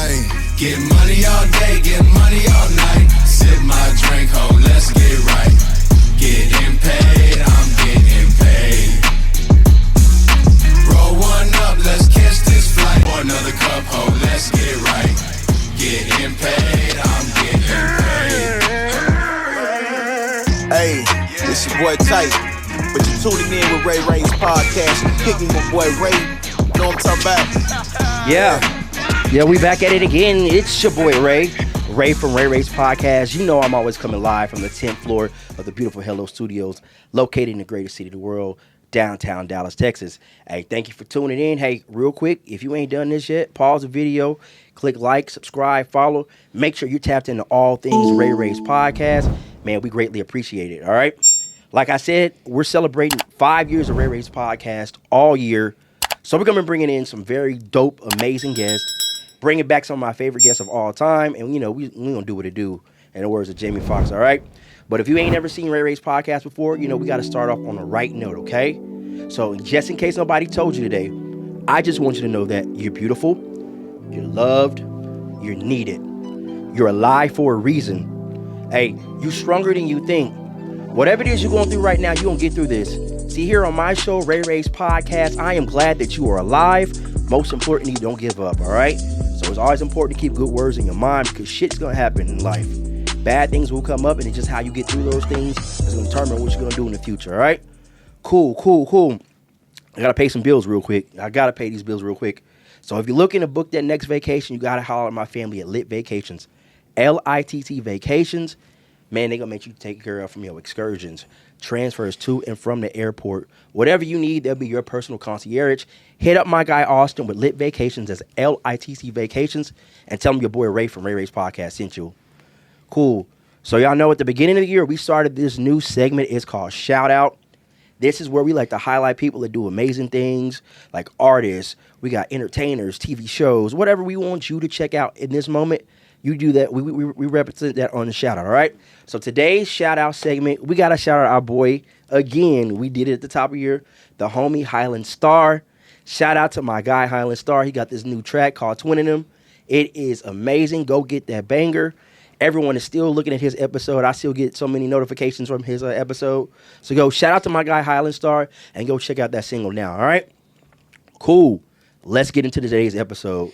Hey, get money all day, get money all night. Sip my drink, ho, let's get right. Getting paid, I'm getting paid. Roll one up, let's catch this flight. Pour another cup, ho, let's get right. Getting paid, I'm getting paid. Hey, it's your boy Tight. But you tuning in with Ray Ray's podcast. Kicking my boy Ray. You know what I'm talking about? Yeah, we back at it again. It's your boy Ray. Ray from Ray Ray's podcast. You know I'm always coming live from the 10th floor of the beautiful Hello Studios, located in the greatest city of the world, downtown Dallas, Texas. Hey, thank you for tuning in. Hey, real quick, if you ain't done this yet, pause the video, click like, subscribe, follow. Make sure you tapped into all things Ray Ray's podcast. Man, we greatly appreciate it, all right? Like I said, we're celebrating 5 years of Ray Ray's podcast all year. So we're going to be bringing in some very dope, amazing guests, bringing back some of my favorite guests of all time. And, you know, we going to do what it do, in the words of Jamie Foxx, all right? But if you ain't never seen Ray Ray's podcast before, you know, we got to start off on the right note, okay? So just in case nobody told you today, I just want you to know that you're beautiful, you're loved, you're needed. You're alive for a reason. Hey, you're stronger than you think. Whatever it is you're going through right now, you're going to get through this. See, here on my show, Ray Ray's podcast, I am glad that you are alive. Most importantly, you don't give up, all right? So it's always important to keep good words in your mind because shit's going to happen in life. Bad things will come up, and it's just how you get through those things that's going to determine what you're going to do in the future, all right? Cool. I got to pay some bills real quick. I got to pay these bills real quick. So if you're looking to book that next vacation, you got to holler at my family at Lit Vacations. L-I-T-T Vacations. Man, they're going to make you take care of from your excursions, transfers to and from the airport. Whatever you need, they'll be your personal concierge. Hit up my guy Austin with Lit Vacations, as L-I-T-T Vacations, and tell him your boy Ray from Ray Ray's podcast sent you. Cool. So y'all know at the beginning of the year, we started this new segment. It's called Shout Out. This is where we like to highlight people that do amazing things, like artists. We got entertainers, TV shows, whatever we want you to check out in this moment. You do that. We represent that on the shout out, all right? So today's shout out segment, we got to shout out our boy again. We did it at the top of the year, the homie Highland Star. Shout out to my guy Highland Star. He got this new track called Twinning Them. It is amazing. Go get that banger. Everyone is still looking at his episode. I still get so many notifications from his episode. So go shout out to my guy Highland Star and go check out that single now, all right? Cool. Let's get into today's episode.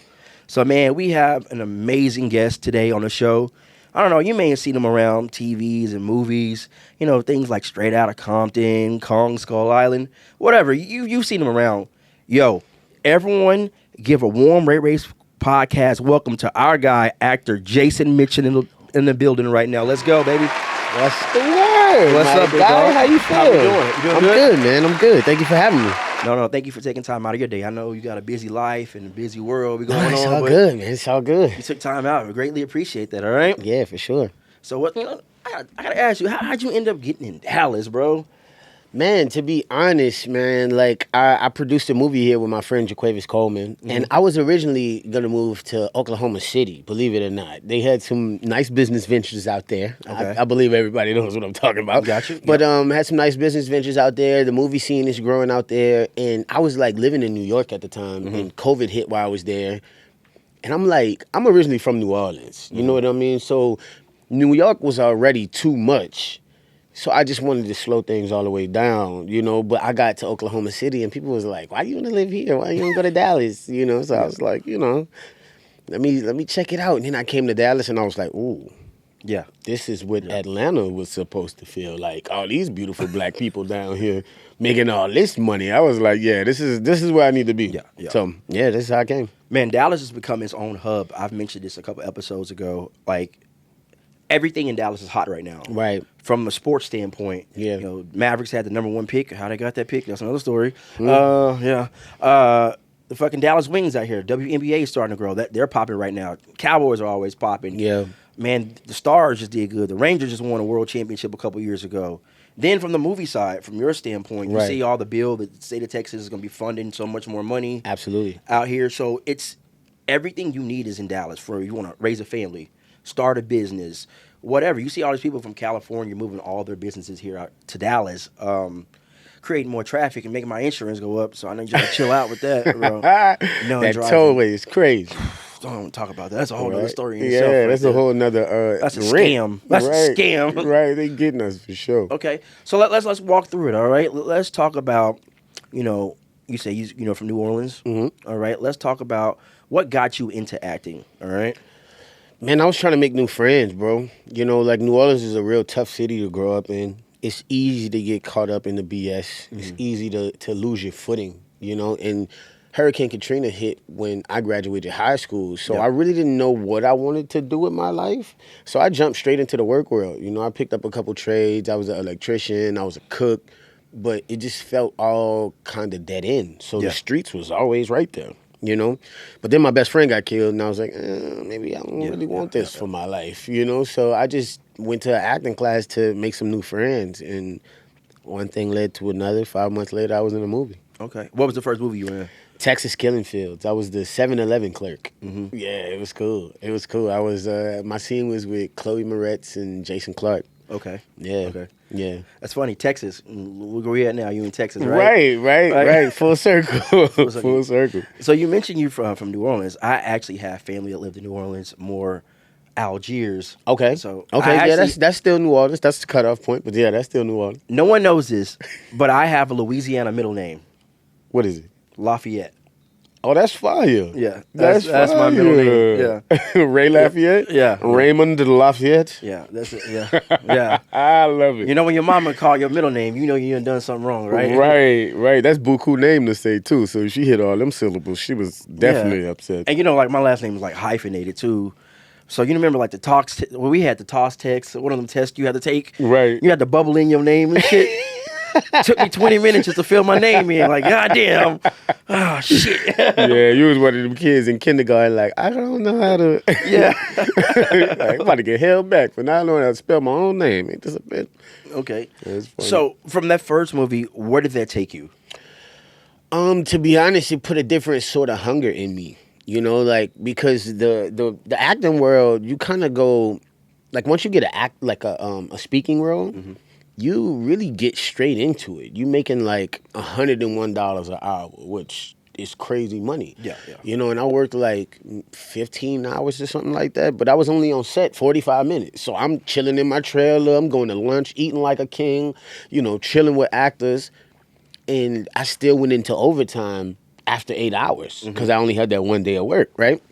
So, man, we have an amazing guest today on the show. I don't know, you may have seen him around TVs and movies, you know, things like Straight Outta Compton, Kong Skull Island, whatever. You've seen him around. Yo, everyone give a warm Ray Ray's podcast welcome to our guy, actor Jason Mitchell in the building right now. Let's go, baby. What's the word? What's up, big guy? dog? How you feel? How you doing? You doing I'm good, man. I'm good. Thank you for having me. No, thank you for taking time out of your day. I know you got a busy life and a busy world we going on. It's all good, man. It's all good. You took time out. We greatly appreciate that, all right? Yeah, for sure. So, what? You know, I got to ask you, how'd you end up getting in Dallas, bro? Man, to be honest, man, like I produced a movie here with my friend Jaquavius Coleman, and I was originally gonna move to Oklahoma City, believe it or not. They had some nice business ventures out there. Okay. I believe everybody knows what I'm talking about. Got you. But had some nice business ventures out there. The movie scene is growing out there, and I was like living in New York at the time, and COVID hit while I was there. And I'm like, I'm originally from New Orleans, you know what I mean? So New York was already too much. So I just wanted to slow things all the way down, you know, but I got to Oklahoma City and people was like, why you want to live here? Why you don't go to Dallas? You know, so I was like, you know, let me check it out. And then I came to Dallas and I was like, ooh, yeah, this is what Atlanta was supposed to feel like. All these beautiful black people down here making all this money. I was like, yeah, this is where I need to be. Yeah. So, yeah, this is how I came. Man, Dallas has become its own hub. I've mentioned this a couple episodes ago. Like, everything in Dallas is hot right now. Right. From a sports standpoint. Yeah. You know, Mavericks had the number one pick. How they got that pick, that's another story. Mm. The fucking Dallas Wings out here. WNBA is starting to grow. They're popping right now. Cowboys are always popping. Yeah. Man, the Stars just did good. The Rangers just won a world championship a couple years ago. Then from the movie side, from your standpoint, you see all the bill that the state of Texas is going to be funding so much more money. Absolutely. Out here. So it's everything you need is in Dallas for you want to raise a family, start a business, whatever. You see all these people from California moving all their businesses here out to Dallas, creating more traffic and making my insurance go up. So I know you got to chill out with that, bro. That tollway is crazy. don't talk about that. That's a whole other Right? story in Yeah, itself. Right that's there. a whole nother. That's a rent. scam. That's a scam. Right, they getting us for sure. Okay, so let's walk through it. All right, let's talk about, you say you from New Orleans. Mm-hmm. All right, let's talk about what got you into acting. All right. Man, I was trying to make new friends, bro. Like New Orleans is a real tough city to grow up in. It's easy to get caught up in the BS. Mm-hmm. It's easy to lose your footing, and Hurricane Katrina hit when I graduated high school. So I really didn't know what I wanted to do with my life. So I jumped straight into the work world. I picked up a couple trades. I was an electrician. I was a cook. But it just felt all kind of dead end. So the streets was always right there. But then my best friend got killed, and I was like, maybe I don't really want this for my life, So I just went to an acting class to make some new friends, and one thing led to another. 5 months later, I was in a movie. Okay. What was the first movie you were in? Texas Killing Fields. I was the 7-Eleven clerk. Mm-hmm. Yeah, it was cool. I was, my scene was with Chloe Moretz and Jason Clark. Okay. Yeah. Okay. Yeah. That's funny. Texas. Where we at now? You in Texas, right? Right. Full circle. Full circle. So you mentioned you from New Orleans. I actually have family that lived in New Orleans, more Algiers. Okay. So that's still New Orleans. That's the cutoff point. But yeah, that's still New Orleans. No one knows this, but I have a Louisiana middle name. What is it? Lafayette. Oh, that's fire. Yeah. That's my middle name. Yeah. Ray Lafayette? Yeah. Raymond de Lafayette? Yeah, that's it. Yeah. Yeah. I love it. When your mama call your middle name, you done something wrong, right? Right. That's buku name to say, too. So she hit all them syllables. She was definitely upset. And my last name was like hyphenated, too. So you remember like the talks, when we had the toss text, one of them tests you had to take? Right. You had to bubble in your name and shit. Took me 20 minutes just to fill my name in. Like, goddamn. Oh, shit. Yeah, you was one of them kids in kindergarten, like, I don't know how to. Yeah. I'm about to get held back for not knowing how to spell my own name. Ain't this a bit? Okay. So, from that first movie, where did that take you? To be honest, it put a different sort of hunger in me. Because the acting world, you kind of go, like, once you get a speaking role, mm-hmm. you really get straight into it. You making like $101 an hour, which is crazy money. Yeah. And I worked like 15 hours or something like that, but I was only on set 45 minutes. So I'm chilling in my trailer. I'm going to lunch, eating like a king, chilling with actors. And I still went into overtime after 8 hours because I only had that one day of work, right?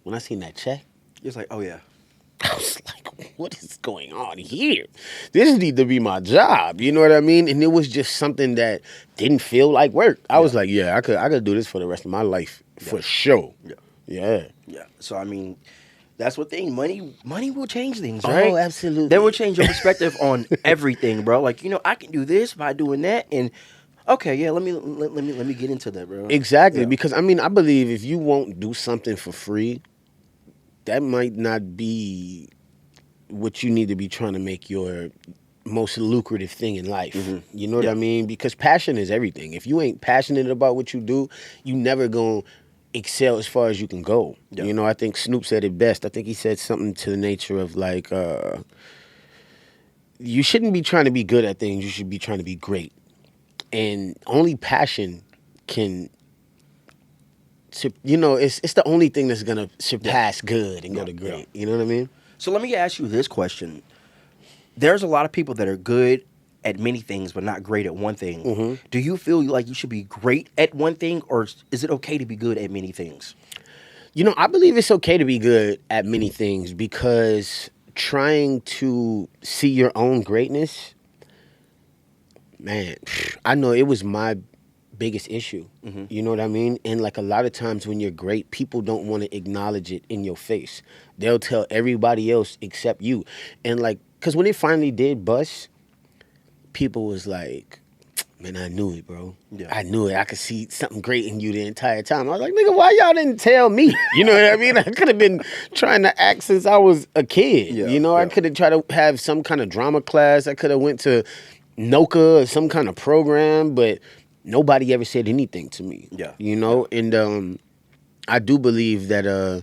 When I seen that check, it's like, oh, yeah. I was like, what is going on here? This need to be my job. You know what I mean? And it was just something that didn't feel like work. I was like, I could do this for the rest of my life for sure. Yeah. So, I mean, that's what thing. Money will change things, right? Oh, absolutely. That will change your perspective on everything, bro. Like, I can do this by doing that, and okay, yeah, let me get into that, bro. Exactly, because I believe if you won't do something for free, that might not be what you need to be trying to make your most lucrative thing in life. Mm-hmm. You know what I mean? Because passion is everything. If you ain't passionate about what you do, you never gonna excel as far as you can go. Yeah. I think Snoop said it best. I think he said something to the nature of like, you shouldn't be trying to be good at things. You should be trying to be great. And only passion can, it's the only thing that's going to surpass good and go to great. You know what I mean? So let me ask you this question. There's a lot of people that are good at many things, but not great at one thing. Mm-hmm. Do you feel like you should be great at one thing, or is it okay to be good at many things? I believe it's okay to be good at many things because trying to see your own greatness, man, I know it was my biggest issue. Mm-hmm. You know what I mean? And like a lot of times when you're great, people don't want to acknowledge it in your face. They'll tell everybody else except you. And like, because when it finally did bust, people was like, man, I knew it, bro. Yeah. I knew it. I could see something great in you the entire time. I was like, nigga, why y'all didn't tell me? You know what I mean? I could have been trying to act since I was a kid. Yeah, I could have tried to have some kind of drama class. I could have went to NOCA or some kind of program, but nobody ever said anything to me. Yeah. And I do believe that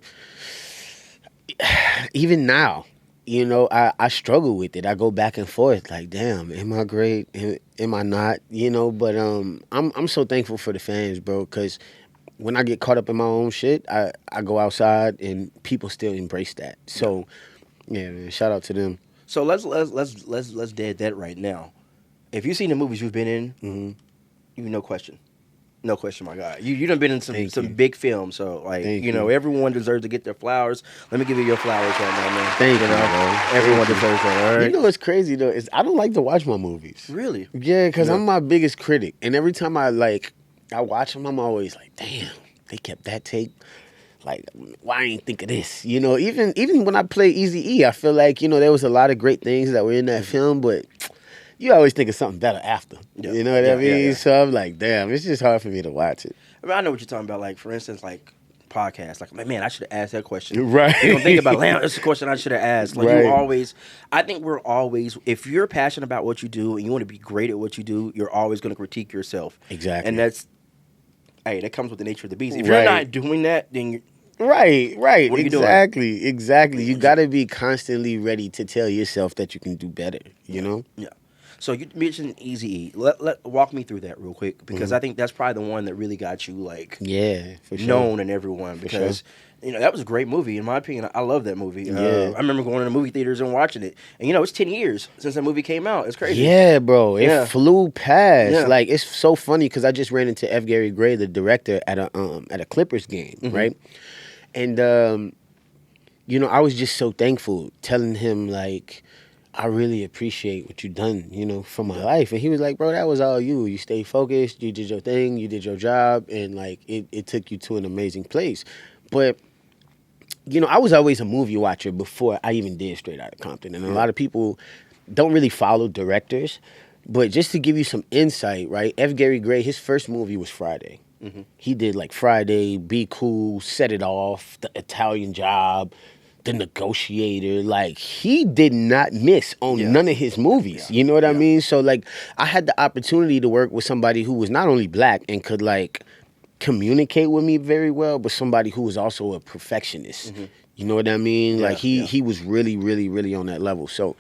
even now, I struggle with it. I go back and forth like, damn, am I great? Am I not? But I'm so thankful for the fans, bro, because when I get caught up in my own shit, I go outside and people still embrace that. So, yeah, man, shout out to them. So let's dead that right now. If you've seen the movies you've been in, you no question. No question, my God. You done been in some big films, so like you know everyone deserves to get their flowers. Let me give you your flowers right now, man. Thank you, bro. Everyone deserves that. All right. You know what's crazy though is I don't like to watch my movies. Really? Yeah, because I'm my biggest critic, and every time I watch them, I'm always like, damn, they kept that tape. Like, why I ain't think of this? You know, even when I play Eazy-E, I feel like there was a lot of great things that were in that film, but you always think of something better after. Yeah. You know what I mean? Yeah. So I'm like, damn, it's just hard for me to watch it. I mean, I know what you're talking about. Like, for instance, like podcasts. Like, man, I should have asked that question. Right. You don't think about, man, that's a question I should have asked. Like, right. I think we're always, if you're passionate about what you do and you want to be great at what you do, you're always going to critique yourself. Exactly. And that comes with the nature of the beast. If you're not doing that, then you're... Right. What are you doing? Exactly. You got to be constantly ready to tell yourself that you can do better, you know? Yeah. So you mentioned Eazy-E. Let walk me through that real quick because I think that's probably the one that really got you for sure. known in everyone because that was a great movie in my opinion. I love that movie. Yeah. I remember going to the movie theaters and watching it. And it's 10 years since that movie came out. It's crazy. Yeah, bro. It flew past. Yeah. Like it's so funny because I just ran into F. Gary Gray, the director, at a Clippers game, right? And I was just so thankful, telling him like, I really appreciate what you done, for my life. And he was like, bro, that was all you. You stayed focused, you did your thing, you did your job, and like it took you to an amazing place. But, I was always a movie watcher before I even did Straight Outta Compton. And a lot of people don't really follow directors. But just to give you some insight, right? F. Gary Gray, his first movie was Friday. He did like Friday, Be Cool, Set It Off, The Italian Job, The Negotiator. Like he did not miss on none of his movies. You know what I mean? So like I had the opportunity to work with somebody who was not only black and could like communicate with me very well, but somebody who was also a perfectionist. You know what I mean? Yeah, like he was really, really, really on that level. So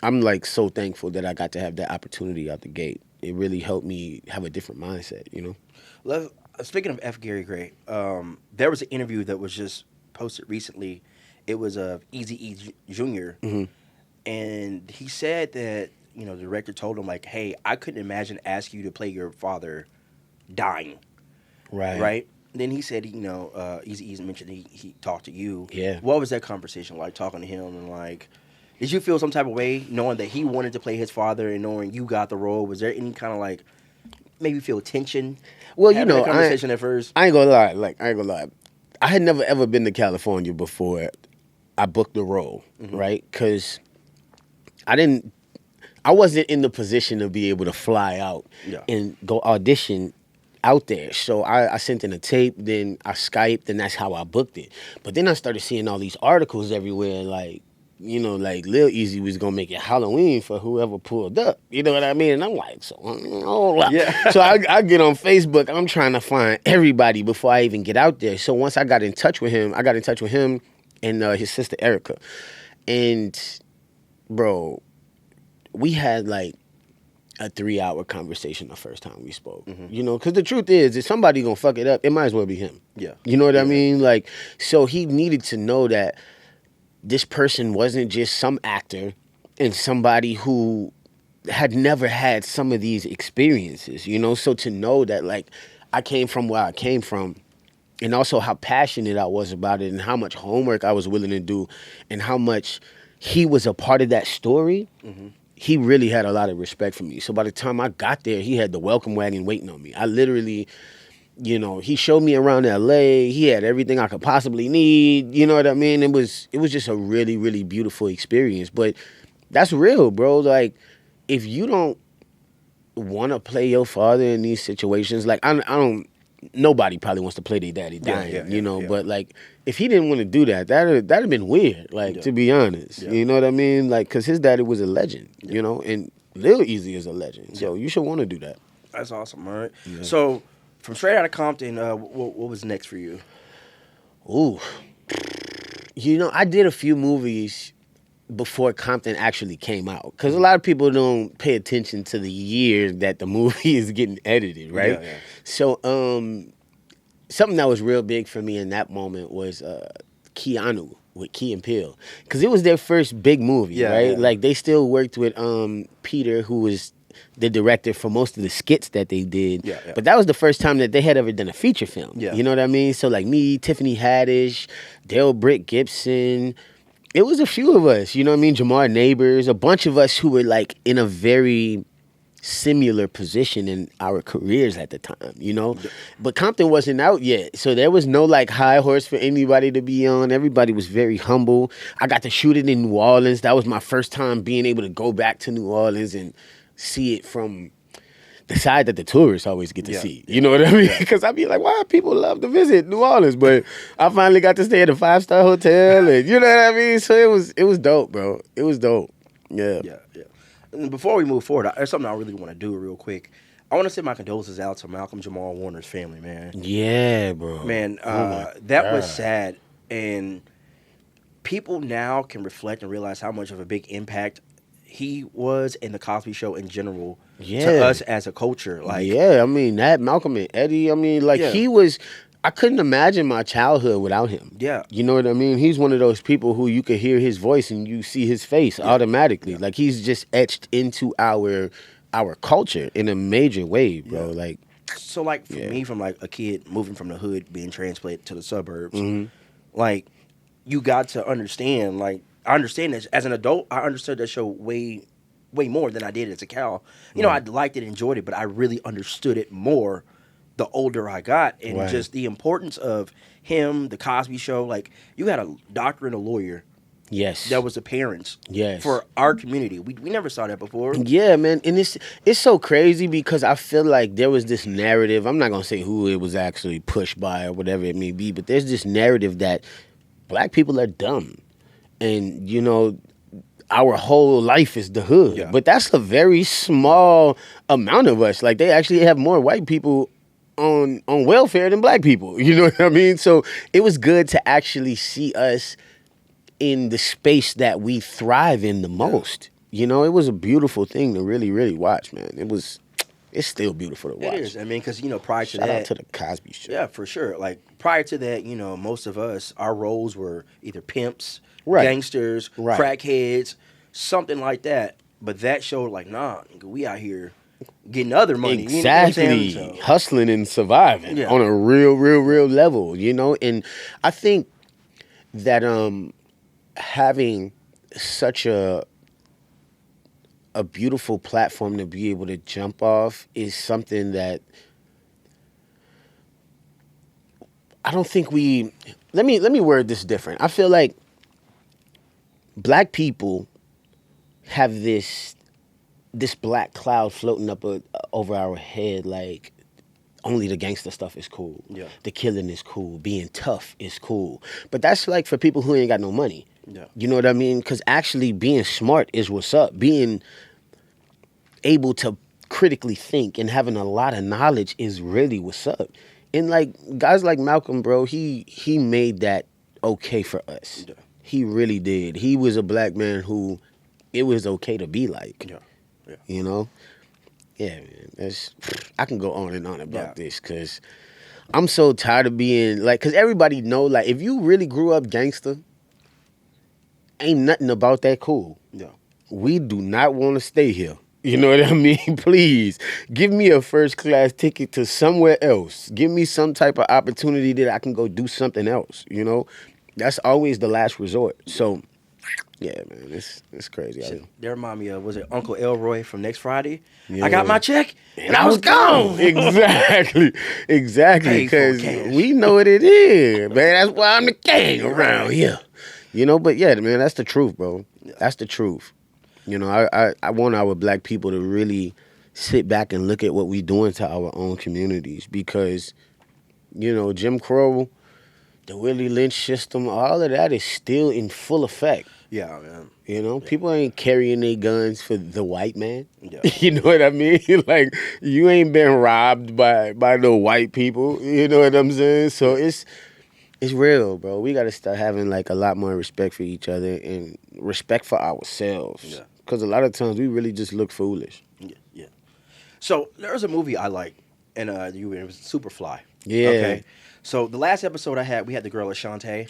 I'm like so thankful that I got to have that opportunity out the gate. It really helped me have a different mindset, Speaking of F. Gary Gray, there was an interview that was just posted recently. It was of Eazy-E Jr. And he said that the director told him like, "Hey, I couldn't imagine asking you to play your father dying." Right. And then he said, Eazy-E mentioned he talked to you. Yeah. What was that conversation like, talking to him, and like, did you feel some type of way knowing that he wanted to play his father and knowing you got the role? Was there any kind of like maybe feel tension? Well, that conversation at first. I ain't gonna lie. I had never ever been to California before I booked the role, right? Because I wasn't in the position to be able to fly out and go audition out there. So I sent in a tape, then I Skyped, and that's how I booked it. But then I started seeing all these articles everywhere, like, like Lil Easy was gonna make it Halloween for whoever pulled up. You know what I mean? And I'm like, so I get on Facebook. I'm trying to find everybody before I even get out there. So once I got in touch with him, and his sister Erica, and bro, we had like a 3-hour conversation the first time we spoke. Because the truth is, if somebody gonna fuck it up, it might as well be him. Yeah, you know what I mean? Like, so he needed to know that this person wasn't just some actor and somebody who had never had some of these experiences, So to know that, like, I came from where I came from and also how passionate I was about it and how much homework I was willing to do and how much he was a part of that story, he really had a lot of respect for me. So by the time I got there, he had the welcome wagon waiting on me. I literally... he showed me around LA. He had everything I could possibly need. You know what I mean? It was just a really, really beautiful experience. But that's real, bro. Like, if you don't want to play your father in these situations, like I don't. Nobody probably wants to play their daddy dying, But like, if he didn't want to do that, that'd have been weird. Like, to be honest, you know what I mean? Like, cause his daddy was a legend, and Lil Easy is a legend. So you should want to do that. That's awesome. All right. Yeah. So. From Straight Outta Compton, what was next for you? Ooh. I did a few movies before Compton actually came out. Because a lot of people don't pay attention to the year that the movie is getting edited, right? Yeah. So something that was real big for me in that moment was Keanu with Key and Peele, because it was their first big movie, right? Yeah. Like they still worked with Peter, who was the director for most of the skits that they did. Yeah. But that was the first time that they had ever done a feature film. Yeah. You know what I mean? So like me, Tiffany Haddish, Dale Britt Gibson. It was a few of us, you know what I mean? Jamar Neighbors, a bunch of us who were like in a very similar position in our careers at the time, you know? But Compton wasn't out yet. So there was no like high horse for anybody to be on. Everybody was very humble. I got to shoot it in New Orleans. That was my first time being able to go back to New Orleans and see it from the side that the tourists always get to see. You know what I mean? Because I'd be like, why people love to visit New Orleans? But I finally got to stay at a 5-star hotel, and you know what I mean? So it was dope, bro. It was dope. Yeah. And before we move forward, there's something I really want to do real quick. I want to send my condolences out to Malcolm Jamal Warner's family, man. Yeah, bro. Man, that was sad. And people now can reflect and realize how much of a big impact he was in the Cosby Show in general to us as a culture. Like, yeah, I mean, that Malcolm and Eddie, I mean, like, he was, I couldn't imagine my childhood without him. Yeah. You know what I mean? He's one of those people who you could hear his voice and you see his face automatically. Like, he's just etched into our culture in a major way, bro. Like, so, like, for me, from, like, a kid moving from the hood, being transplanted to the suburbs, like, you got to understand, like, I understand this. As an adult, I understood that show way more than I did as a child. You know, I liked it, enjoyed it, but I really understood it more the older I got. And just the importance of him, the Cosby Show. Like, you had a doctor and a lawyer. Yes. That was the parents. Yes. For our community. We never saw that before. Yeah, man. And it's so crazy because I feel like there was this narrative. I'm not going to say who it was actually pushed by or whatever it may be, but there's this narrative that black people are dumb. And, you know, our whole life is the hood. Yeah. But that's a very small amount of us. Like, they actually have more white people on welfare than black people. You know what I mean? So it was good to actually see us in the space that we thrive in the most. You know, it was a beautiful thing to really, really watch, man. It's still beautiful to watch. It is. I mean, because, you know, prior to Shout that. out to the Cosby Show. Yeah, for sure. Like, prior to that, you know, most of us, our roles were either pimps, gangsters, crackheads, something like that. But that showed, like, nah, we out here getting other money. Exactly. You know what I'm saying? Hustling and surviving on a real level, you know? And I think that having such a beautiful platform to be able to jump off is something that I don't think let me word this different. I feel like black people have this black cloud floating up over our head, like only the gangster stuff is cool. Yeah. The killing is cool. Being tough is cool. But that's like for people who ain't got no money. Yeah. You know what I mean? Because actually being smart is what's up. Being able to critically think and having a lot of knowledge is really what's up. And like guys like Malcolm, bro, he made that okay for us. Yeah. He really did. He was a black man who it was okay to be like. Yeah. Yeah. You know? Yeah, man. I can go on and on about this because I'm so tired of being like, because everybody know, like, if you really grew up gangster, ain't nothing about that cool. Yeah. We do not want to stay here. You know what I mean? Please, give me a first-class ticket to somewhere else. Give me some type of opportunity that I can go do something else, you know? That's always the last resort. So, yeah, man, it's crazy. They remind me of, was it Uncle Elroy from Next Friday? Yeah. I got my check, and I was gone. Exactly. Because we know what it is, man. That's why I'm the king around here. You know, but yeah, man, that's the truth, bro. That's the truth. You know, I want our black people to really sit back and look at what we're doing to our own communities because, you know, Jim Crow, the Willie Lynch system, all of that is still in full effect. Yeah, man. You know, people ain't carrying their guns for the white man. Yeah. You know what I mean? Like, you ain't been robbed by no white people. You know what I'm saying? So it's real, bro. We got to start having, like, a lot more respect for each other and respect for ourselves. Yeah. Because a lot of times we really just look foolish. Yeah. So there was a movie I liked, and it was Superfly. Yeah. Okay. So the last episode we had the girl Ashante.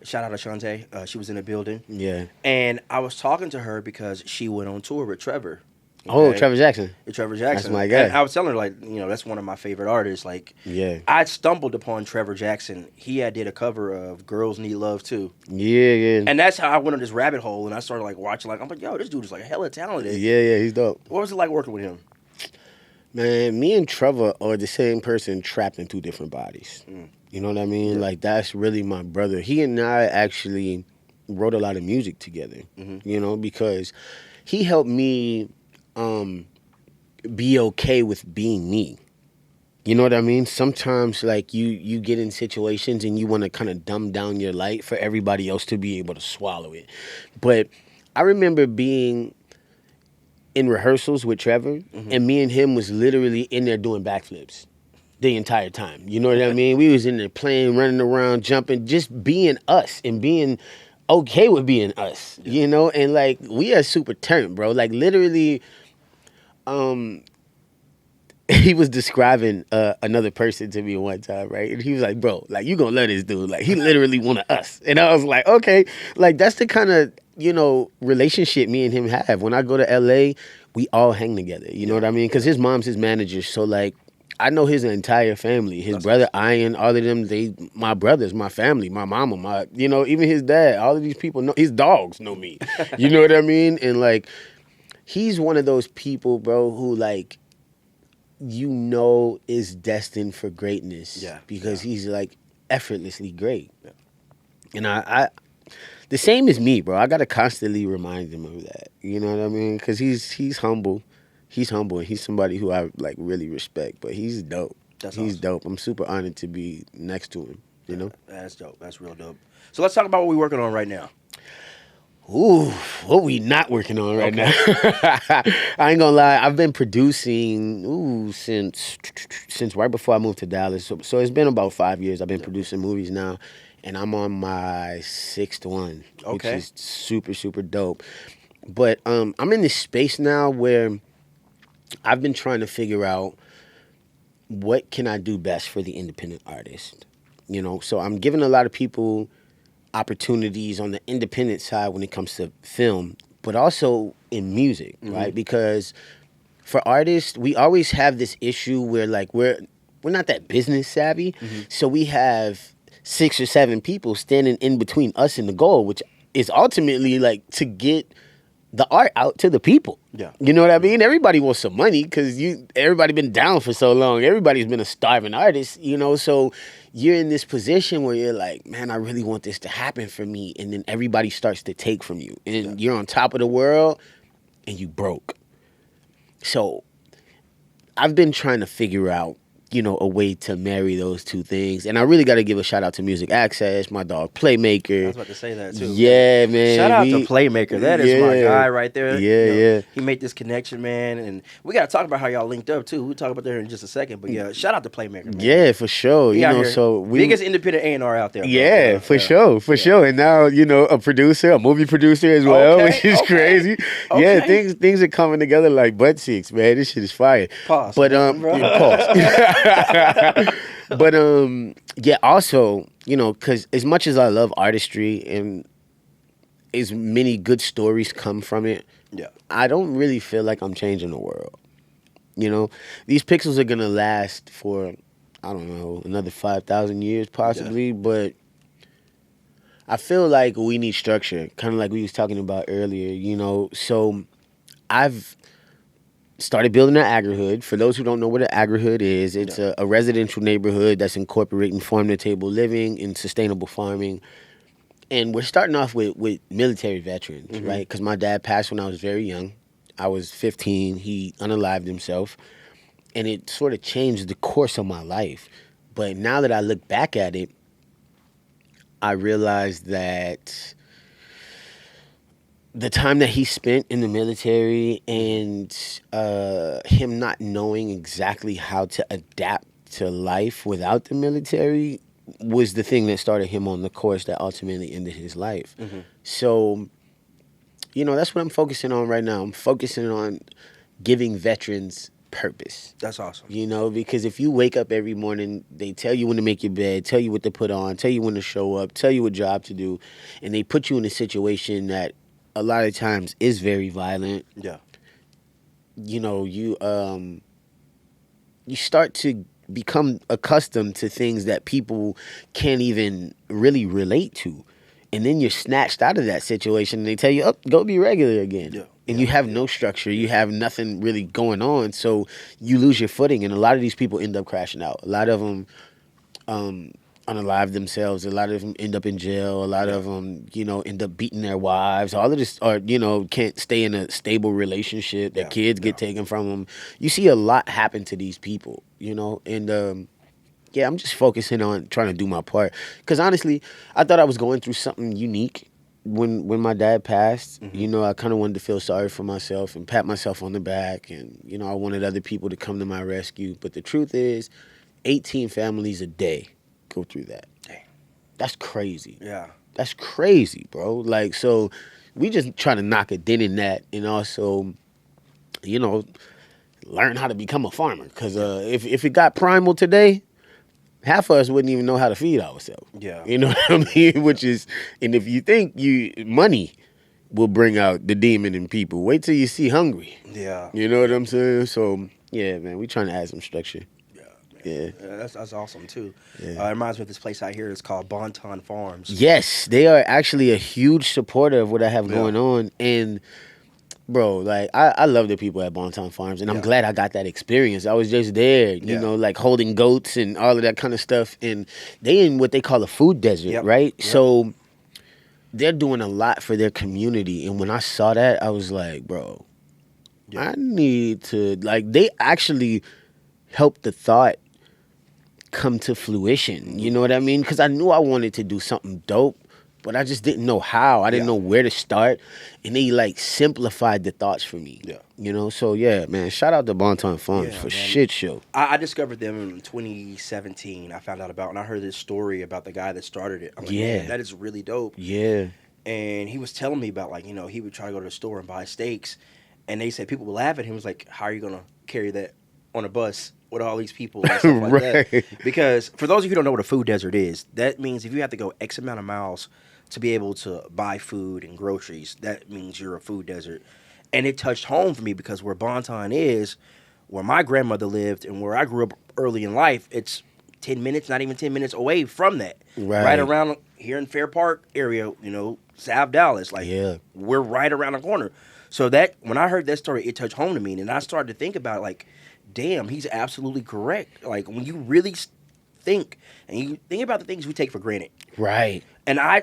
Shout out Ashante. She was in the building. Yeah. And I was talking to her because she went on tour with Trevor. Oh, Okay? Trevor Jackson. Trevor Jackson. That's my guy. And I was telling her, like, that's one of my favorite artists. Like, Yeah. I stumbled upon Trevor Jackson. He had did a cover of Girls Need Love Too. Yeah. And that's how I went on this rabbit hole, and I started, like, watching, like, I'm like, yo, this dude is, like, hella talented. Yeah, he's dope. What was it like working with him? Man, me and Trevor are the same person trapped in two different bodies. You know what I mean? Yeah. Like, that's really my brother. He and I actually wrote a lot of music together, because he helped me be okay with being me. You know what I mean? Sometimes, like, you get in situations and you want to kind of dumb down your light for everybody else to be able to swallow it. But I remember being in rehearsals with Trevor, and me and him was literally in there doing backflips the entire time. You know what I mean? We was in there playing, running around, jumping, just being us and being okay with being us, And, like, we are super turned, bro. Like, literally, he was describing another person to me one time, right? And he was like, bro, like, you gonna love this dude. Like, he literally one of us. And I was like, okay. Like, that's the kind of, relationship me and him have. When I go to LA, we all hang together. You know what I mean? Because his mom's his manager. So, like, I know his entire family. His brother, Ian, all of them, my brothers, my family, my mama, even his dad. All of these people know, his dogs know me. You know what I mean? And, like, he's one of those people, bro, who, like, is destined for greatness. Yeah. Because he's, like, effortlessly great. Yeah. And I the same as me, bro. I got to constantly remind him of that. You know what I mean? Because he's humble. He's humble, and he's somebody who I, like, really respect. But he's dope. He's awesome. Dope. I'm super honored to be next to him, That's dope. That's real dope. So let's talk about what we're working on right now. Ooh, what we not working on right now? I ain't gonna lie. I've been producing since right before I moved to Dallas. So it's been about 5 years. I've been producing movies now, and I'm on my 6th one, which is super, super dope. But I'm in this space now where I've been trying to figure out what can I do best for the independent artist. So I'm giving a lot of people opportunities on the independent side when it comes to film, but also in music, right? Because for artists, we always have this issue where, like, we're not that business savvy, so we have 6 or 7 people standing in between us and the goal, which is ultimately, like, to get the art out to the people. Yeah. You know what I mean? Everybody wants some money because everybody been down for so long. Everybody's been a starving artist, so you're in this position where you're like, man, I really want this to happen for me. And then everybody starts to take from you. And you're on top of the world and you broke. So I've been trying to figure out, a way to marry those two things. And I really got to give a shout out to Music Access, my dog Playmaker. I was about to say that too. Yeah, man. Shout out to Playmaker. That is my guy right there. Yeah. He made this connection, man. And we got to talk about how y'all linked up too. We'll talk about that in just a second. But yeah, shout out to Playmaker, man. Yeah, for sure. So biggest independent A&R out there. Yeah, for sure. And now, a producer, a movie producer as well, which is crazy. Yeah, things are coming together like butt cheeks, man. This shit is fire. Pause. But pause. But also, because as much as I love artistry and as many good stories come from it, I don't really feel like I'm changing the world. These pixels are gonna last for, I don't know, another 5,000 years possibly, but I feel like we need structure, kind of like we was talking about earlier, So I've started building an agrihood. For those who don't know what an agrihood is, it's a residential neighborhood that's incorporating farm-to-table living and sustainable farming. And we're starting off with military veterans, right? Because my dad passed when I was very young. I was 15. He unalived himself. And it sort of changed the course of my life. But now that I look back at it, I realized that the time that he spent in the military and him not knowing exactly how to adapt to life without the military was the thing that started him on the course that ultimately ended his life. So, that's what I'm focusing on right now. I'm focusing on giving veterans purpose. That's awesome. You know, because if you wake up every morning, they tell you when to make your bed, tell you what to put on, tell you when to show up, tell you what job to do, and they put you in a situation that a lot of times is very violent. Yeah. You know, you start to become accustomed to things that people can't even really relate to. And then you're snatched out of that situation and they tell you, oh, go be regular again. Yeah. And you have no structure. You have nothing really going on. So you lose your footing. And a lot of these people end up crashing out. A lot of them unalive themselves. A lot of them end up in jail. A lot of them, you know, end up beating their wives. All of this, or, you know, can't stay in a stable relationship. Their kids get taken from them. You see a lot happen to these people, you know. And, yeah, I'm just focusing on trying to do my part. Because honestly, I thought I was going through something unique when my dad passed. You know, I kind of wanted to feel sorry for myself and pat myself on the back. And, you know, I wanted other people to come to my rescue. But the truth is, 18 families a day go through that. Dang. That's crazy. Yeah. That's crazy, bro. Like, so we just trying to knock a dent in that and also, you know, learn how to become a farmer. Because if it got primal today, half of us wouldn't even know how to feed ourselves. Yeah. You know what I mean? Which is, and if you think money will bring out the demon in people, wait till you see hungry. Yeah. You know what I'm saying? So, yeah, man, we trying to add some structure. Yeah. That's awesome too. Yeah. It reminds me of this place out here. It's called Bonton Farms. Yes, they are actually a huge supporter of what I have going on. And, bro, like, I love the people at Bonton Farms. And I'm glad I got that experience. I was just there, you know, like holding goats and all of that kind of stuff. And they in what they call a food desert, right? Yep. So they're doing a lot for their community. And when I saw that, I was like, bro, I need to, like, they actually helped the thought come to fruition. You know what I mean? Because I knew I wanted to do something dope, but I just didn't know how. I didn't know where to start. And they, like, simplified the thoughts for me. Yeah. You know? So, yeah, man, shout out to Bonton Farms for shit show. I discovered them in 2017. I found out about, and I heard this story about the guy that started it. I'm like, man, that is really dope. Yeah. And he was telling me about, like, you know, he would try to go to the store and buy steaks. And they said people would laugh at him. He was like, how are you going to carry that on a bus with all these people and stuff like that? Because for those of you who don't know what a food desert is, that means if you have to go X amount of miles to be able to buy food and groceries, that means you're a food desert. And it touched home for me because where Bonton is, where my grandmother lived and where I grew up early in life, it's 10 minutes, not even 10 minutes away from that. Right around here in Fair Park area, you know, South Dallas. Like, we're right around the corner. So that, when I heard that story, it touched home to me. And I started to think about, like, damn, he's absolutely correct. Like, when you really think, and you think about the things we take for granted. Right. And I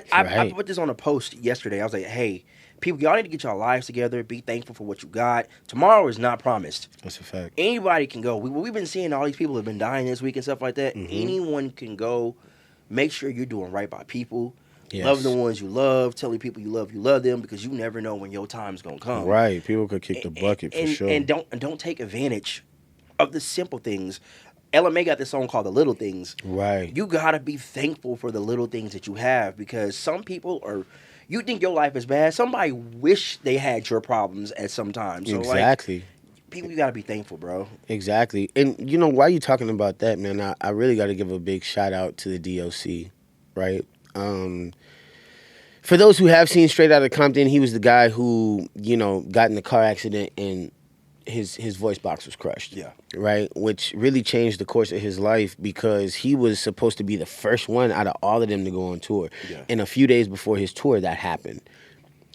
put this on a post yesterday. I was like, hey, people, y'all need to get y'all lives together. Be thankful for what you got. Tomorrow is not promised. That's a fact. Anybody can go. We've been seeing all these people have been dying this week and stuff like that. Anyone can go. Make sure you're doing right by people. Yes. Love the ones you love. Tell the people you love them, because you never know when your time's gonna come. Right. People could kick the bucket for sure. And don't take advantage of the simple things. Ella May got this song called The Little Things. Right. You gotta be thankful for the little things that you have, because some people are, you think your life is bad, somebody wish they had your problems at some time. So exactly. Like, people, you gotta be thankful, bro. Exactly. And you know, while you talking about that, man, I really gotta give a big shout out to the DOC, right? For those who have seen Straight Outta Compton, he was the guy who, you know, got in a car accident and his voice box was crushed. Yeah. Right? Which really changed the course of his life, because he was supposed to be the first one out of all of them to go on tour. Yeah. And a few days before his tour, that happened.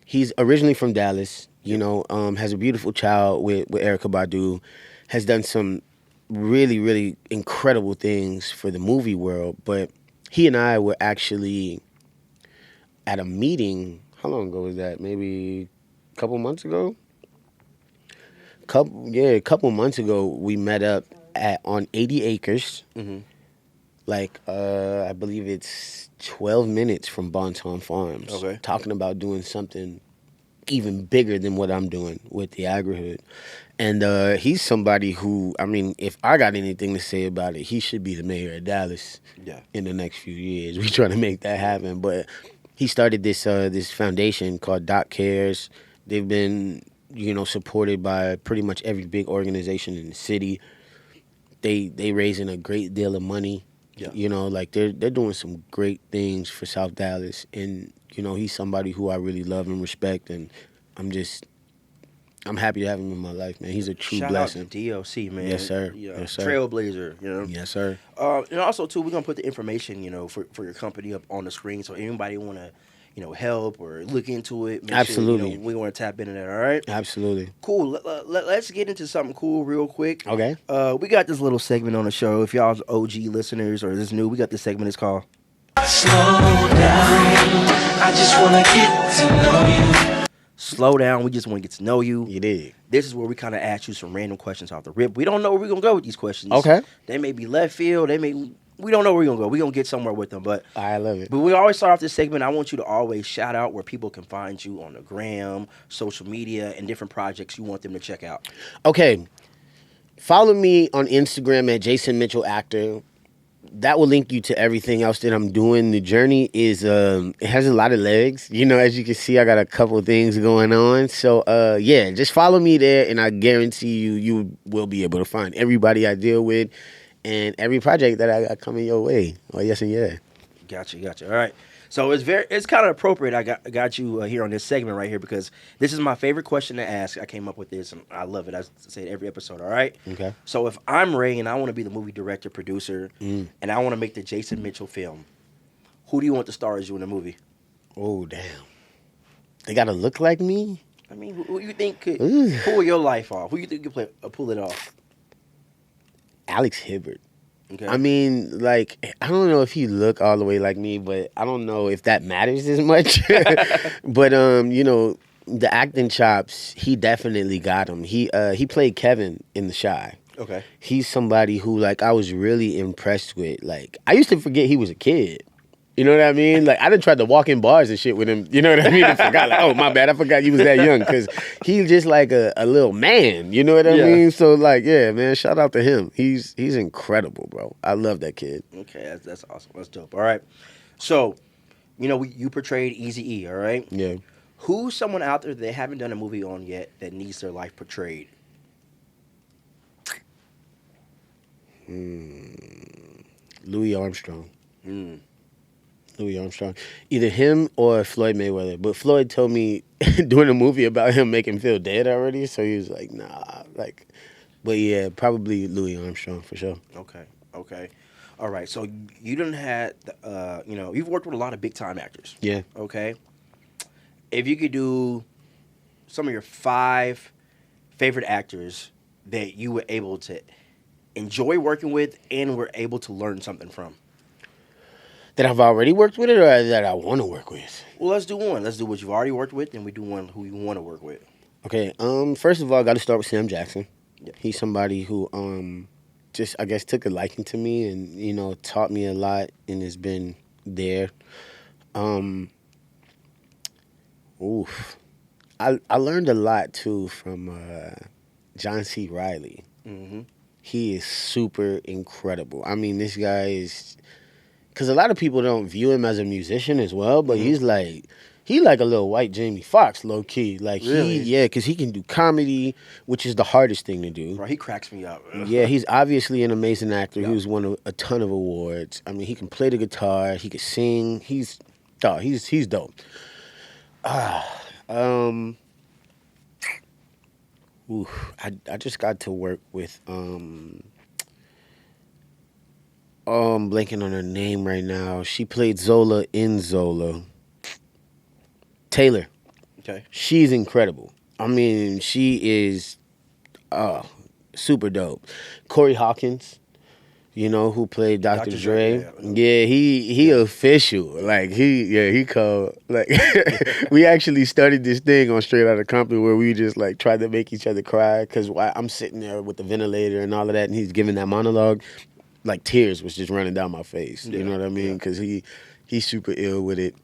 He's originally from Dallas, you know, has a beautiful child with Erykah Badu, has done some really, really incredible things for the movie world. But he and I were actually at a meeting. How long ago was that? Maybe a couple months ago? A couple months ago, we met up on 80 acres. Like, I believe it's 12 minutes from Bonton Farms. Okay. Talking about doing something even bigger than what I'm doing with the agri-hood. And he's somebody who, I mean, if I got anything to say about it, he should be the mayor of Dallas in the next few years. We're trying to make that happen. But he started this foundation called Doc Cares. They've been supported by pretty much every big organization in the city. They raising a great deal of money. Yeah. Like they're doing some great things for South Dallas, and he's somebody who I really love and respect, and I'm happy to have him in my life, man. He's a true blessing. Shout out to DOC, man. Yes, sir. Yeah, Yes, sir. Trailblazer, Yes, sir. And also too, we're gonna put the information, for your company up on the screen, so anybody wanna, help or look into it. Absolutely. Sure, we want to tap into that. All right. Absolutely. Cool. Let's get into something cool real quick. Okay. We got this little segment on the show. If y'all's OG listeners or this new, we got this segment. It's called Slow down, I just wanna get to know you. Slow Down. We just want to get to know you. You did. This is where we kind of ask you some random questions off the rip. We don't know where we're gonna go with these questions. Okay. They may be left field. We don't know where we're gonna go. We're gonna get somewhere with them. But I love it. But we always start off this segment. I want you to always shout out where people can find you on the gram, social media, and different projects you want them to check out. Okay. Follow me on Instagram at Jason Mitchell Actor. That will link you to everything else that I'm doing. The journey is it has a lot of legs. As you can see, I got a couple things going on. So just follow me there, and I guarantee you will be able to find everybody I deal with and every project that I got coming your way. Oh yes and yeah. Gotcha. All right. So it's kind of appropriate. I got you here on this segment right here because this is my favorite question to ask. I came up with this and I love it. I say it every episode. All right. Okay. So if I'm Ray and I want to be the movie director, producer, and I want to make the Jason Mitchell film, who do you want to star as you in the movie? Oh damn. They gotta look like me. I mean, who you think could pull your life off? Who you think could pull it off? Alex Hibbert. Okay. I mean, like, I don't know if he look all the way like me, but I don't know if that matters as much. But the acting chops, he definitely got them. He played Kevin in The Chi. Okay. He's somebody who, like, I was really impressed with. Like, I used to forget he was a kid. You know what I mean? Like, I done tried to walk in bars and shit with him. You know what I mean? I forgot, like, oh, my bad. I forgot you was that young. Because he's just like a little man. You know what I mean? So, like, yeah, man, shout out to him. He's incredible, bro. I love that kid. Okay, that's awesome. That's dope. All right. So, you portrayed Eazy-E, all right? Yeah. Who's someone out there that haven't done a movie on yet that needs their life portrayed? Louis Armstrong. Louis Armstrong. Either him or Floyd Mayweather. But Floyd told me doing a movie about him make him feel dead already. So he was like, nah. But yeah, probably Louis Armstrong for sure. Okay. All right. So you done had, you've worked with a lot of big time actors. Yeah. Okay. If you could do some of your 5 favorite actors that you were able to enjoy working with and were able to learn something from. That I've already worked with it or that I want to work with? Well, let's do one. Let's do what you've already worked with, and we do one who you want to work with. Okay. First of all, I got to start with Sam Jackson. Yep. He's somebody who just, I guess, took a liking to me and, taught me a lot and has been there. I learned a lot, too, from John C. Reilly. Mm-hmm. He is super incredible. I mean, this guy is... Because a lot of people don't view him as a musician as well, but he's like a little white Jamie Foxx, low key. Like really? Because he can do comedy, which is the hardest thing to do. Bro, he cracks me up. Yeah, he's obviously an amazing actor who's won a ton of awards. I mean, he can play the guitar, he can sing. He's dope. I just got to work with I'm blanking on her name right now. She played Zola in Zola. Taylor. Okay. She's incredible. I mean, she is super dope. Corey Hawkins, who played Dr. Dre. Yeah, he official. Like, he called. Like, we actually started this thing on Straight Outta Compton where we just, like, tried to make each other cry because I'm sitting there with the ventilator and all of that, and he's giving that monologue. Like, tears was just running down my face. You know what I mean? Because he's super ill with it.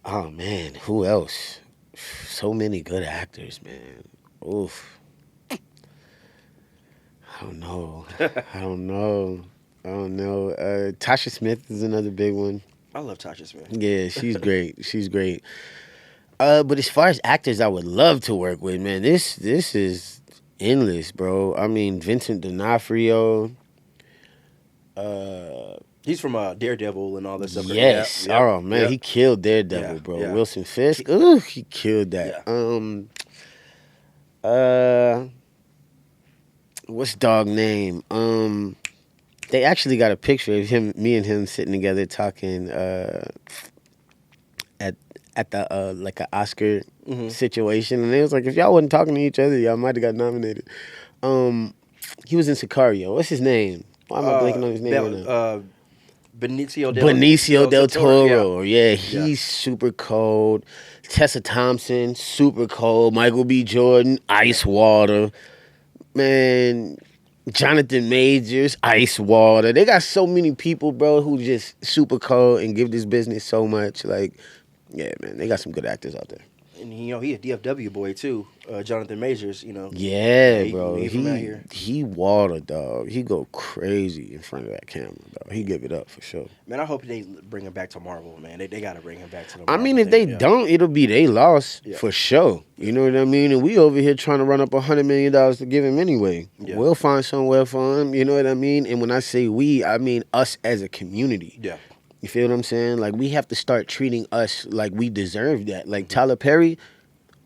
Oh, man. Who else? So many good actors, man. Oof. I don't know. Tasha Smith is another big one. I love Tasha Smith. Yeah, she's great. She's great. But as far as actors I would love to work with, man, this is endless, bro. I mean, Vincent D'Onofrio. He's from Daredevil and all that stuff. Yes. Yeah, Oh man, yeah. he killed Daredevil, Yeah, bro. yeah. Wilson Fisk. Ooh, he killed that. What's dog name? They actually got a picture of me and him sitting together talking at the like an Oscar situation, and it was like if y'all wasn't talking to each other, y'all might have got nominated. He was in Sicario. What's his name? Why am I blanking on his name right now? Benicio Del Toro. Yeah, Yeah. he's super cold. Tessa Thompson, super cold. Michael B. Jordan, ice water. Man, Jonathan Majors, ice water. They got so many people, bro, who just super cold and give this business so much. Like, yeah, man, they got some good actors out there. And he a DFW boy too, Jonathan Majors. Yeah, he- bro. he from out here. He water, dog. He go crazy in front of that camera, dog. He give it up for sure. Man, I hope they bring him back to Marvel, man. They got to bring him back to the I Marvel mean, if thing, they yeah. don't, it'll be they loss Yeah. for sure. You know what I mean? And we over here trying to run up $100 million to give him anyway. Yeah. We'll find somewhere for him. You know what I mean? And when I say we, I mean us as a community. Yeah. You feel what I'm saying? Like, we have to start treating us like we deserve that. Like, Tyler Perry,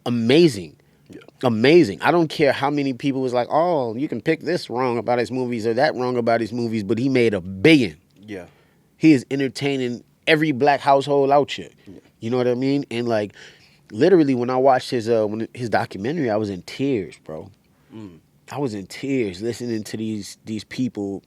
amazing. Yeah. Amazing. I don't care how many people was like, oh, you can pick this wrong about his movies or that wrong about his movies, but he made $1 billion. Yeah. He is entertaining every black household out here. Yeah. You know what I mean? And like, literally, when I watched his documentary, I was in tears, bro. I was in tears listening to these people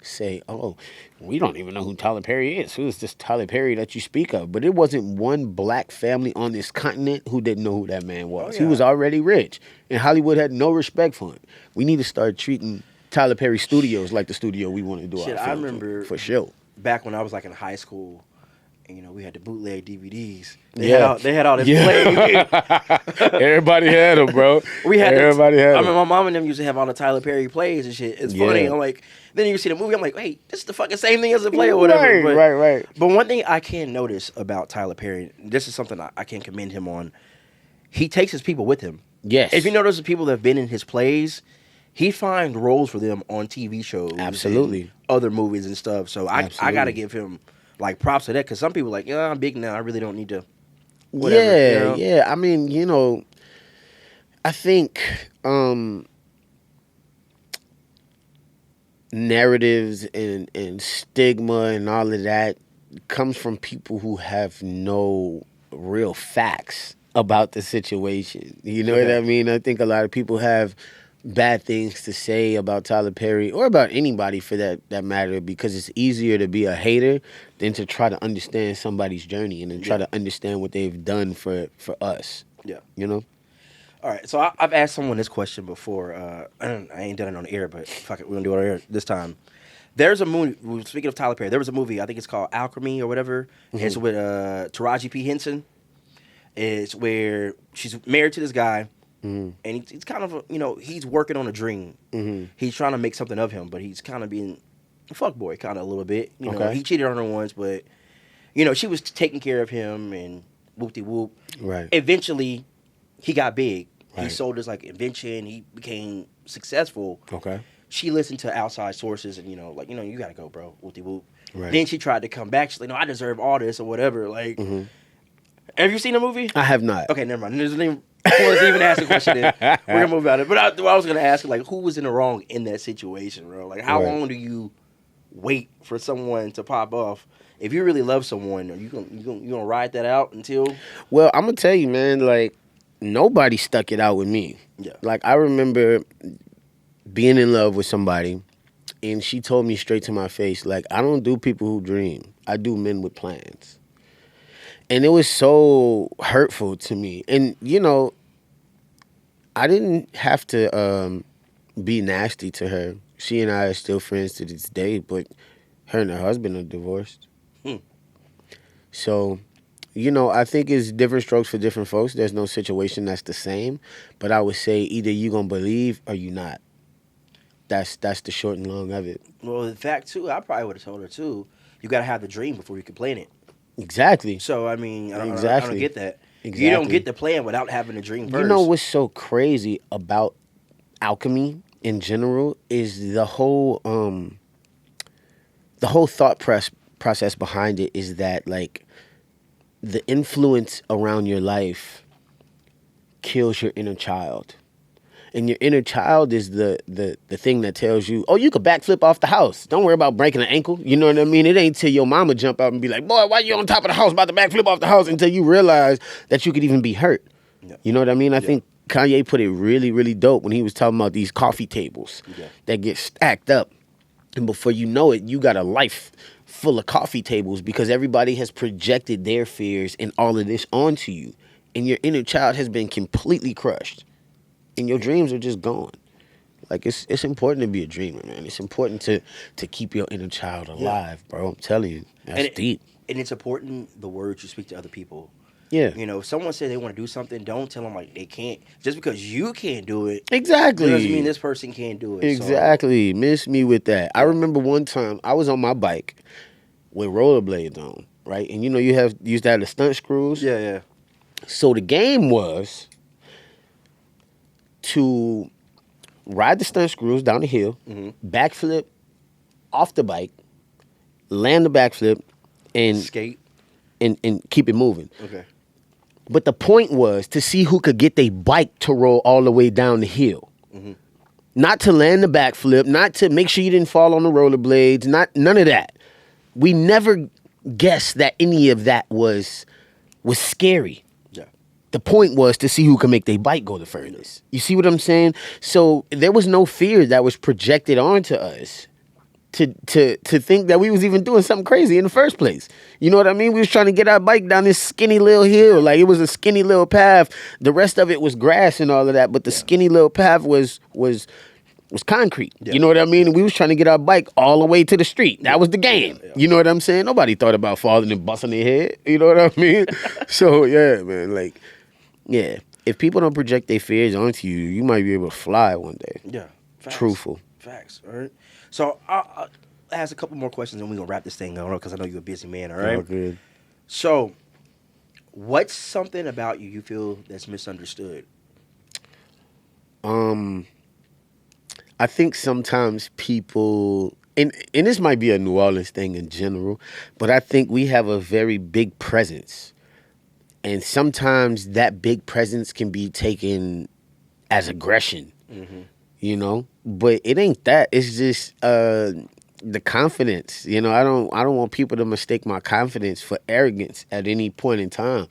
say, "Oh, we don't even know who Tyler Perry is. Who is this Tyler Perry that you speak of?" But it wasn't one black family on this continent who didn't know who that man was. Oh, He yeah. was already rich, and Hollywood had no respect for him. We need to start treating Tyler Perry Studios like the studio we want to do Shit, our I films remember with, for sure. back when I was like in high school, and we had the bootleg DVDs. Yeah. They had all this Yeah. play. Everybody had them, bro. Everybody had I them. mean, my mom and them used to have all the Tyler Perry plays and shit. It's funny. Yeah. I'm like, then you see the movie, I'm like, wait, this is the fucking same thing as a play or whatever. Right. But one thing I can notice about Tyler Perry, this is something I can commend him on. He takes his people with him. Yes. If you notice the people that have been in his plays, he finds roles for them on TV shows, Absolutely. and other movies and stuff. So I got to Absolutely. give him like props to that, because some people are like, yeah, I'm big now, I really don't need to. Whatever, Yeah. I mean, I think narratives and stigma and all of that comes from people who have no real facts about the situation. You know what Okay. I mean? I think a lot of people have bad things to say about Tyler Perry or about anybody for that matter, because it's easier to be a hater than to try to understand somebody's journey and then try Yeah. to understand what they've done for us. Yeah. You know? All right, so I've asked someone this question before. I ain't done it on the air, but fuck it, we're gonna do it on air this time. There's a movie. Speaking of Tyler Perry, there was a movie. I think it's called Alchemy or whatever. It's with Taraji P Henson. It's where she's married to this guy, and he's kind of he's working on a dream. He's trying to make something of him, but he's kind of being a fuckboy, kind of a little bit. Okay. He cheated on her once, but she was taking care of him and whoop de whoop. Right. Eventually, he got big. He Right. sold his invention. He became successful. Okay. She listened to outside sources and you gotta go, bro. Whoop de whoop. Right. Then she tried to come back. She's like, no, I deserve all this or whatever. Have you seen the movie? I have not. Okay, never mind. There's no let's even ask the question. Then. We're gonna move about it. But I was gonna ask, who was in the wrong in that situation, bro? Like, how Right. long do you wait for someone to pop off? If you really love someone, are you gonna ride that out until? Well, I'm gonna tell you, man. Like, nobody stuck it out with me. Yeah. Like, I remember being in love with somebody, and she told me straight to my face, like, I don't do people who dream. I do men with plans. And it was so hurtful to me. And, I didn't have to be nasty to her. She and I are still friends to this day, but her and her husband are divorced. So, I think it's different strokes for different folks. There's no situation that's the same. But I would say either you going to believe or you not. That's the short and long of it. Well, in fact, too, I probably would have told her too. You gotta have the dream before you can plan it. Exactly. So I mean, I don't Exactly. get that. Exactly. You don't get the plan without having a dream first. You know what's so crazy about alchemy in general is the whole thought process behind it is that like the influence around your life kills your inner child. And your inner child is the thing that tells you, oh, you could backflip off the house. Don't worry about breaking an ankle. You know what I mean? It ain't till your mama jump out and be like, boy, why you on top of the house about to backflip off the house, until you realize that you could even be hurt. Yeah. You know what I mean? I think Kanye put it really, really dope when he was talking about these coffee tables that get stacked up. And before you know it, you got a life full of coffee tables because everybody has projected their fears and all of this onto you. And your inner child has been completely crushed. And your dreams are just gone. Like it's important to be a dreamer, man. It's important to keep your inner child alive, bro. I'm telling you, that's deep. And it's important the words you speak to other people. Yeah. You know, if someone says they want to do something, don't tell them like they can't. Just because you can't do it, exactly, doesn't mean this person can't do it. Exactly. So. Miss me with that. I remember one time I was on my bike with rollerblades on, right? And you know you used to have the stunt screws. Yeah. So the game was to ride the stunt screws down the hill, backflip off the bike, land the backflip, and skate, and keep it moving. Okay. But the point was to see who could get their bike to roll all the way down the hill. Mm-hmm. Not to land the backflip, not to make sure you didn't fall on the rollerblades, none of that. We never guessed that any of that was scary. Yeah. The point was to see who could make their bike go the furthest. You see what I'm saying? So there was no fear that was projected onto us to think that we was even doing something crazy in the first place. You know what I mean? We was trying to get our bike down this skinny little hill. Like it was a skinny little path. The rest of it was grass and all of that, but the skinny little path was concrete. Yeah. You know what I mean? And we was trying to get our bike all the way to the street. That was the game. Yeah. You know what I'm saying? Nobody thought about falling and busting their head. You know what I mean? So yeah, man, like, yeah. If people don't project their fears onto you, you might be able to fly one day. Yeah. Facts. Truthful. Facts. All right. So I'll ask a couple more questions and we're going to wrap this thing up because I know you're a busy man, all right? Oh, good. So what's something about you feel that's misunderstood? I think sometimes people, and this might be a New Orleans thing in general, but I think we have a very big presence. And sometimes that big presence can be taken as aggression. Mm-hmm. You know, but it ain't that. It's just the confidence. You know, I don't want people to mistake my confidence for arrogance at any point in time.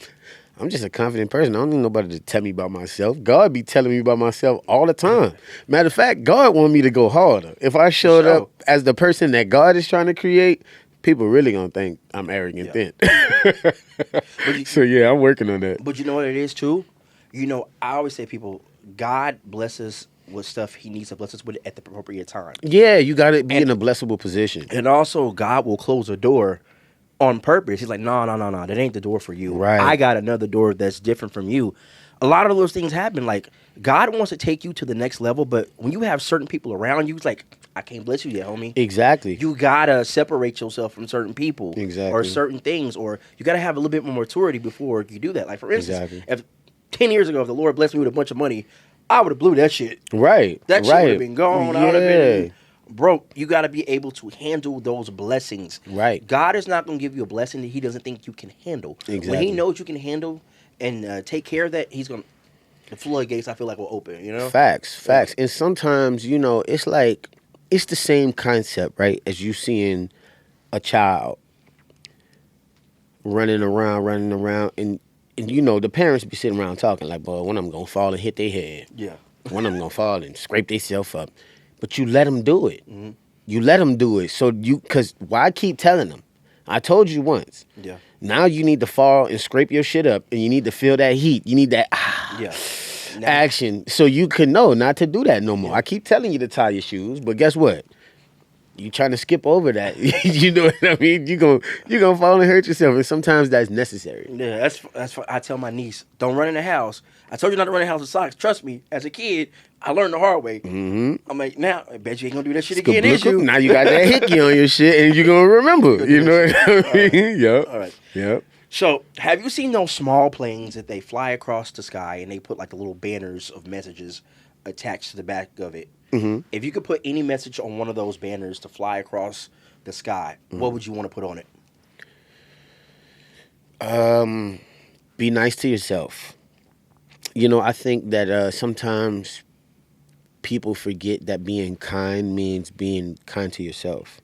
I'm just a confident person. I don't need nobody to tell me about myself. God be telling me about myself all the time. Matter of fact, God want me to go harder. If I showed up as the person that God is trying to create, people really gonna think I'm arrogant then. So yeah, I'm working on that. But you know what it is too? You know, I always say people, God blesses with stuff he needs to bless us with at the appropriate time. Yeah, you got to be in a blessable position. And also, God will close a door on purpose. He's like, no, that ain't the door for you. Right. I got another door that's different from you. A lot of those things happen. Like, God wants to take you to the next level, but when you have certain people around you, it's like, I can't bless you yet, homie. Exactly. You got to separate yourself from certain people. Exactly. Or certain things, or you got to have a little bit more maturity before you do that. Like, for instance, if 10 years ago, if the Lord blessed me with a bunch of money, I would have blew that shit. Right. That shit would have been gone. Yeah. I would have been broke. You got to be able to handle those blessings. Right. God is not going to give you a blessing that he doesn't think you can handle. Exactly. When he knows you can handle and take care of that, he's going to, the floodgates, I feel like, will open, you know? Facts. And sometimes, you know, it's like, it's the same concept, right? As you seeing a child running around, and you know, the parents be sitting around talking like, boy, one of them gonna fall and hit their head. Yeah. One of them gonna fall and scrape themselves up. But you let them do it. Mm-hmm. You let them do it. So because why keep telling them? I told you once. Yeah. Now you need to fall and scrape your shit up, and you need to feel that heat. You need that action so you can know not to do that no more. I keep telling you to tie your shoes, but guess what? You trying to skip over that. You know what I mean? You gonna fall and hurt yourself, and sometimes that's necessary. Yeah, that's I tell my niece, don't run in the house. I told you not to run in the house with socks. Trust me, as a kid, I learned the hard way. Mm-hmm. I'm like, now, I bet you ain't gonna do that shit again, is you? Now you got that hickey on your shit, and you gonna remember. You know what I mean? Yep. All right. Yep. So, have you seen those small planes that they fly across the sky and they put like the little banners of messages attached to the back of it? Mm-hmm. If you could put any message on one of those banners to fly across the sky, what would you want to put on it? Be nice to yourself. You know, I think that sometimes people forget that being kind means being kind to yourself.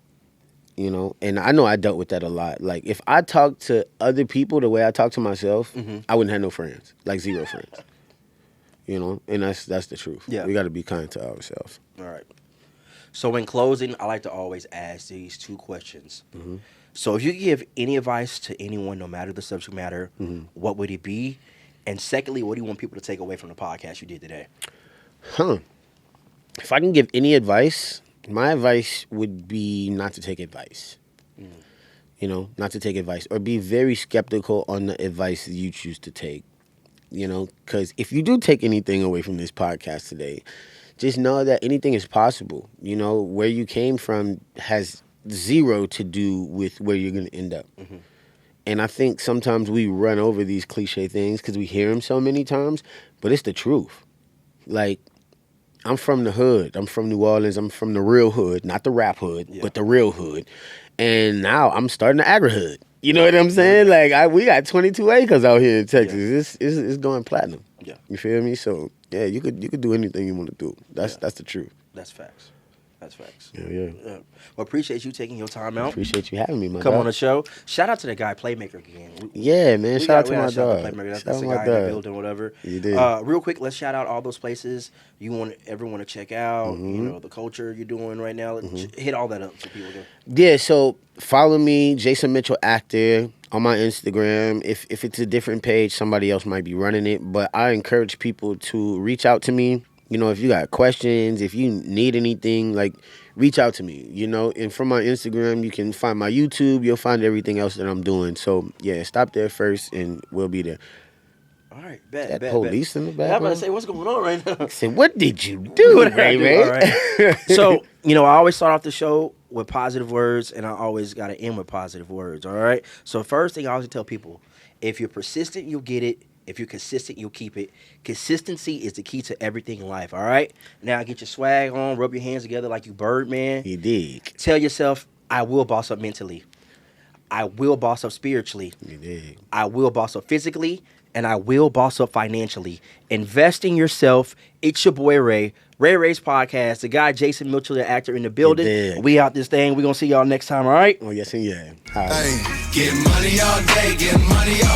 You know, and I know I dealt with that a lot. Like, if I talk to other people the way I talk to myself, I wouldn't have no friends, like 0 friends. You know, and that's the truth. Yeah. We got to be kind to ourselves. All right. So, in closing, I like to always ask these 2 questions. So, if you could give any advice to anyone, no matter the subject matter, what would it be? And secondly, what do you want people to take away from the podcast you did today? If I can give any advice, my advice would be not to take advice. You know, not to take advice, or be very skeptical on the advice that you choose to take. You know, because if you do take anything away from this podcast today, just know that anything is possible. You know, where you came from has 0 to do with where you're going to end up. And I think sometimes we run over these cliche things because we hear them so many times, but it's the truth. Like, I'm from the hood. I'm from New Orleans. I'm from the real hood, not the rap hood, but the real hood. And now I'm starting the agri-hood. You know what I'm saying? Like, we got 22 acres out here in Texas. It's going platinum. Yeah. You feel me? So, yeah, you could do anything you want to do. That's the truth. That's facts. That's facts. Yeah. Well, appreciate you taking your time out. Appreciate you having me, my Come dog. on the show. Shout out to the guy, Playmaker, again. Yeah, man. Shout out to my dog. That's Shout out the to my guy in the dog. building, whatever. You did. Real quick, let's shout out all those places you want everyone to check out. You know, the culture you're doing right now. Hit all that up so people do. Yeah, so follow me, Jason Mitchell Actor, on my Instagram. If it's a different page, somebody else might be running it. But I encourage people to reach out to me. You know, if you got questions, if you need anything, like, reach out to me, you know. And from my Instagram, you can find my YouTube. You'll find everything else that I'm doing. So, yeah, stop there first, and we'll be there. All right, bet. That bet, police bet. in the I'm about background? to say, what's going on right now? I said, what did you do, What did I Ray do? Ray? All right. So, you know, I always start off the show with positive words, and I always got to end with positive words, all right? So, first thing I always tell people, if you're persistent, you'll get it. If you're consistent, you'll keep it. Consistency is the key to everything in life, all right? Now, get your swag on, rub your hands together like you Birdman. You dig. Tell yourself, I will boss up mentally. I will boss up spiritually. You dig. I will boss up physically, and I will boss up financially. Invest in yourself. It's your boy Ray. Ray Ray's podcast. The guy Jason Mitchell, the actor in the building. dig. We out this thing. We're going to see y'all next time, all right? Oh, yes and yeah. Hey, get money all day, get money all